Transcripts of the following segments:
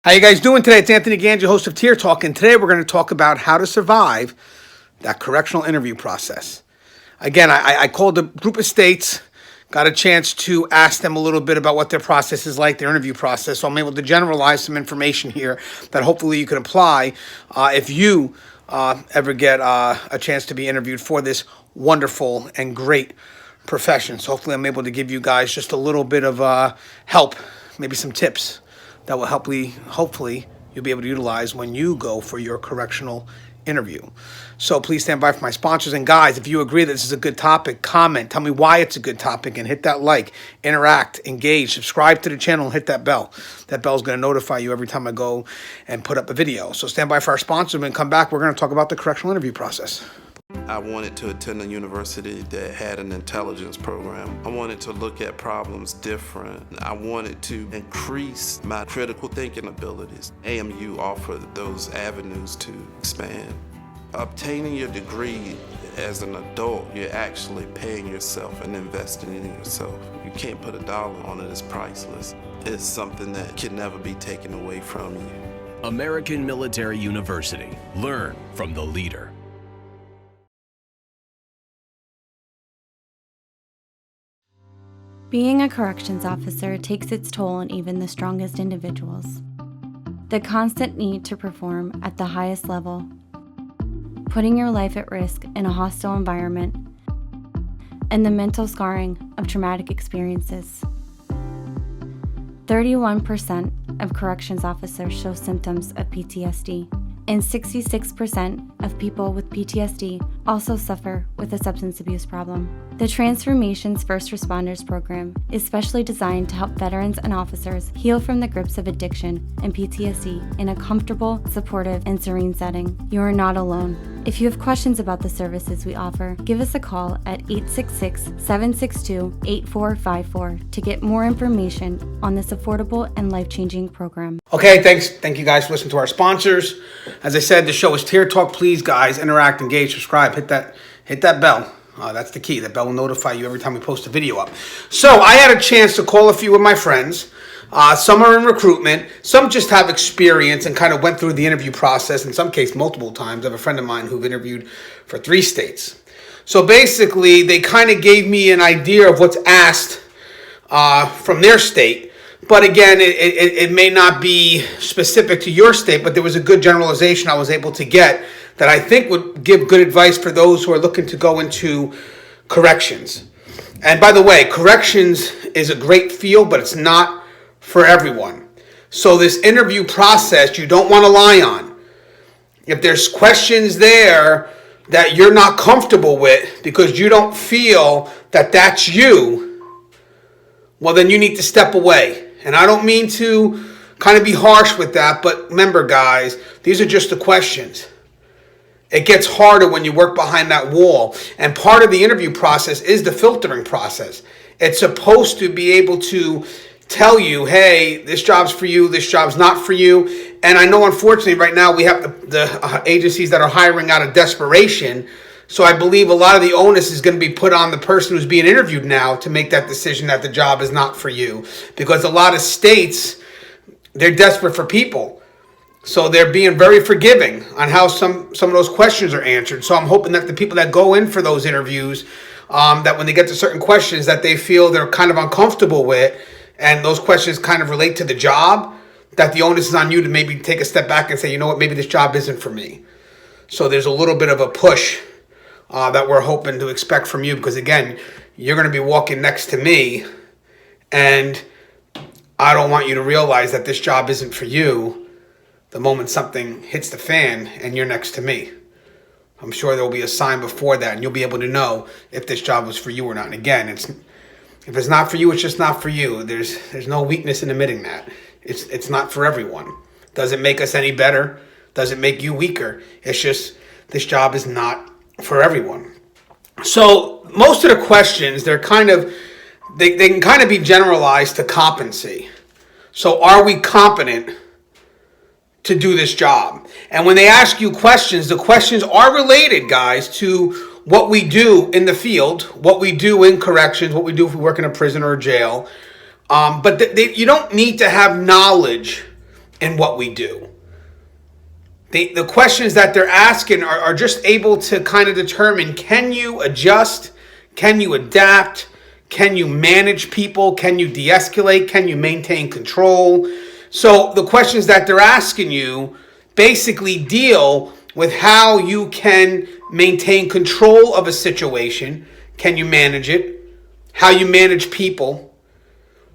How you guys doing today? It's Anthony Gangi, host of Tier Talk, and today we're going to talk about how to survive that correctional interview process. Again, I called a group of states, got a chance to ask them a little bit about what their process is like, their interview process, so I'm able to generalize some information here that hopefully you can apply if you ever get a chance to be interviewed for this wonderful and great profession. So hopefully I'm able to give you guys just a little bit of help, maybe some tips that will hopefully you'll be able to utilize when you go for your correctional interview. So please stand by for my sponsors. And guys, if you agree that this is a good topic, comment, tell me why it's a good topic, and hit that like, interact, engage, subscribe to the channel, and hit that bell. That bell is going to notify you every time I go and put up a video. So stand by for our sponsors. When we come back, we're going to talk about the correctional interview process. I wanted to attend a university that had an intelligence program. I wanted to look at problems different. I wanted to increase my critical thinking abilities. AMU offered those avenues to expand. Obtaining your degree as an adult, you're actually paying yourself and investing in yourself. You can't put a dollar on it, it's priceless. It's something that can never be taken away from you. American Military University. Learn from the leader. Being a corrections officer takes its toll on even the strongest individuals. The constant need to perform at the highest level, putting your life at risk in a hostile environment, and the mental scarring of traumatic experiences. 31% of corrections officers show symptoms of PTSD, and 66% of people with PTSD also suffer with a substance abuse problem. The Transformations First Responders program is specially designed to help veterans and officers heal from the grips of addiction and PTSD in a comfortable, supportive, and serene setting. You are not alone. If you have questions about the services we offer, give us a call at 866-762-8454 to get more information on this affordable and life-changing program. Okay, thanks. Thank you guys for listening to our sponsors. As I said, the show is Tier Talk. Please, guys, interact, engage, subscribe, hit that bell. That's the key. The bell will notify you every time we post a video up. So I had a chance to call a few of my friends. Some are in recruitment. Some just have experience and kind of went through the interview process, in some cases multiple times. I have a friend of mine who've interviewed for 3 states. So basically, they kind of gave me an idea of what's asked from their state. But again, it may not be specific to your state, but there was a good generalization I was able to get that I think would give good advice for those who are looking to go into corrections. And by the way, corrections is a great field, but it's not for everyone. So this interview process, you don't want to lie on. If there's questions there that you're not comfortable with because you don't feel that that's you, well, then you need to step away. And I don't mean to kind of be harsh with that, but remember, guys, these are just the questions. It gets harder when you work behind that wall. And part of the interview process is the filtering process. It's supposed to be able to tell you, hey, this job's for you, this job's not for you. And I know, unfortunately, right now we have the agencies that are hiring out of desperation. So I believe a lot of the onus is going to be put on the person who's being interviewed now to make that decision that the job is not for you. Because a lot of states, they're desperate for people. So they're being very forgiving on how some of those questions are answered. So I'm hoping that the people that go in for those interviews, that when they get to certain questions that they feel they're kind of uncomfortable with, and those questions kind of relate to the job, that the onus is on you to maybe take a step back and say, you know what, maybe this job isn't for me. So there's a little bit of a push that we're hoping to expect from you, because again, you're going to be walking next to me, and I don't want you to realize that this job isn't for you the moment something hits the fan and you're next to me. I'm sure there will be a sign before that, and you'll be able to know if this job was for you or not. And again, if it's not for you, it's just not for you. There's no weakness in admitting that. It's not for everyone. Doesn't make us any better. Doesn't make you weaker. It's just this job is not for everyone. So most of the questions, they can kind of be generalized to competency. So are we competent to do this job? And when they ask you questions, the questions are related, guys, to what we do in the field, what we do in corrections, what we do if we work in a prison or a jail. But you don't need to have knowledge in what we do. The questions that they're asking are just able to kind of determine, can you adjust? Can you adapt? Can you manage people? Can you de-escalate? Can you maintain control? So the questions that they're asking you basically deal with how you can maintain control of a situation. Can you manage it? How you manage people?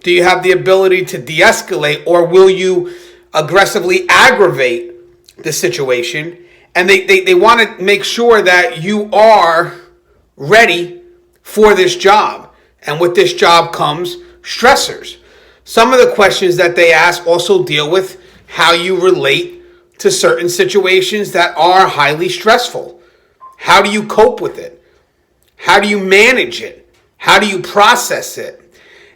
Do you have the ability to de-escalate, or will you aggressively aggravate the situation? And they want to make sure that you are ready for this job. And with this job comes stressors. Some of the questions that they ask also deal with how you relate to certain situations that are highly stressful. How do you cope with it? How do you manage it? How do you process it?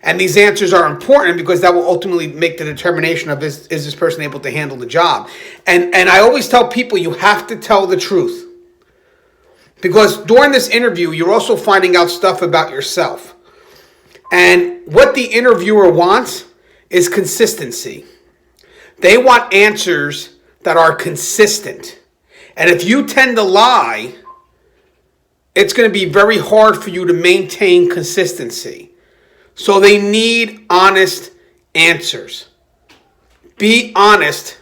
And these answers are important because that will ultimately make the determination of is this person able to handle the job. And I always tell people, you have to tell the truth. Because during this interview, you're also finding out stuff about yourself. And what the interviewer wants is consistency. They want answers that are consistent. And if you tend to lie, it's going to be very hard for you to maintain consistency. So they need honest answers. Be honest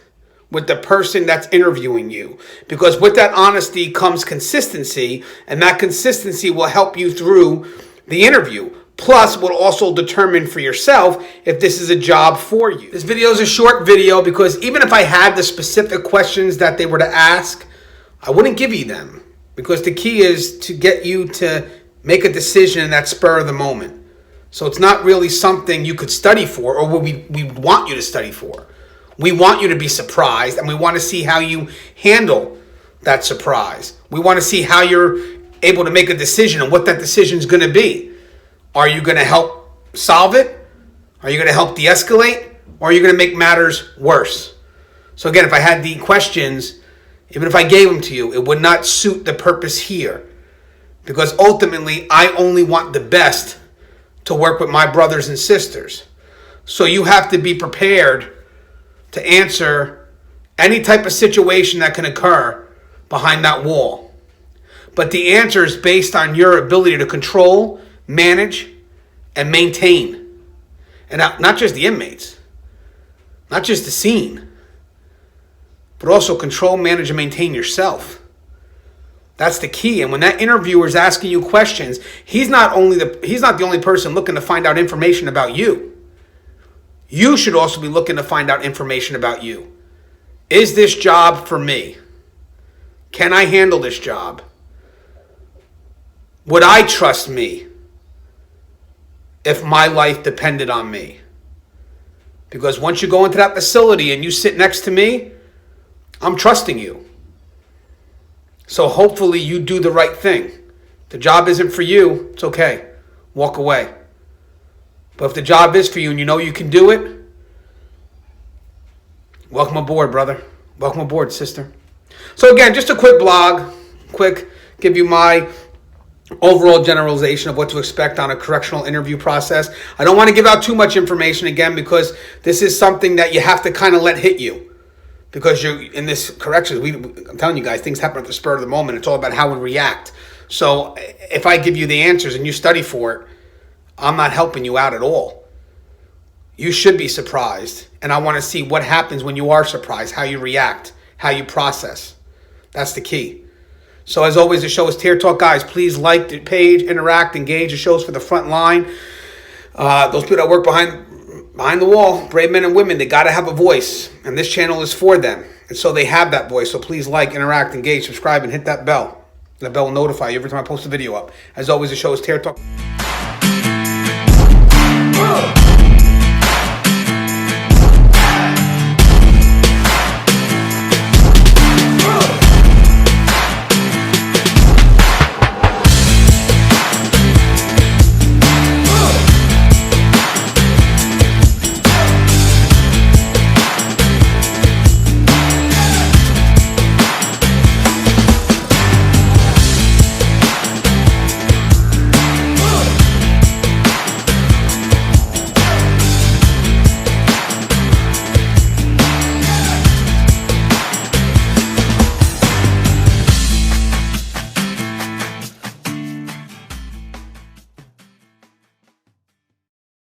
with the person that's interviewing you, because with that honesty comes consistency, and that consistency will help you through the interview. Plus, will also determine for yourself if this is a job for you. This video is a short video because even if I had the specific questions that they were to ask, I wouldn't give you them, because the key is to get you to make a decision in that spur of the moment. So it's not really something you could study for, or what we want you to study for. We want you to be surprised, and we want to see how you handle that surprise. We want to see how you're able to make a decision and what that decision is going to be. Are you going to help solve it? Are you going to help de-escalate? Or are you going to make matters worse? So again, if I had the questions, even if I gave them to you, it would not suit the purpose here. Because ultimately, I only want the best to work with my brothers and sisters. So you have to be prepared to answer any type of situation that can occur behind that wall. But the answer is based on your ability to control, manage, and maintain. And not just the inmates, not just the scene, but also control, manage, and maintain yourself. That's the key. And when that interviewer is asking you questions, he's not the only person looking to find out information about you. You should also be looking to find out information about you. Is this job for me? Can I handle this job? Would I trust me if my life depended on me? Because once you go into that facility and you sit next to me, I'm trusting you. So hopefully you do the right thing. The job isn't for you, it's okay. Walk away. But if the job is for you and you know you can do it, welcome aboard, brother. Welcome aboard, sister. So again, just a quick blog, give you my overall generalization of what to expect on a correctional interview process. I don't want to give out too much information again, because this is something that you have to kind of let hit you. Because you're in this corrections, I'm telling you guys, things happen at the spur of the moment. It's all about how we react. So if I give you the answers and you study for it, I'm not helping you out at all. You should be surprised. And I want to see what happens when you are surprised, how you react, how you process. That's the key. So as always, the show is Tear Talk. Guys, please like the page, interact, engage. The show's for the front line. Those people that work behind the wall, brave men and women, they got to have a voice. And this channel is for them. And so they have that voice. So please like, interact, engage, subscribe, and hit that bell. That bell will notify you every time I post a video up. As always, the show is Tear Talk.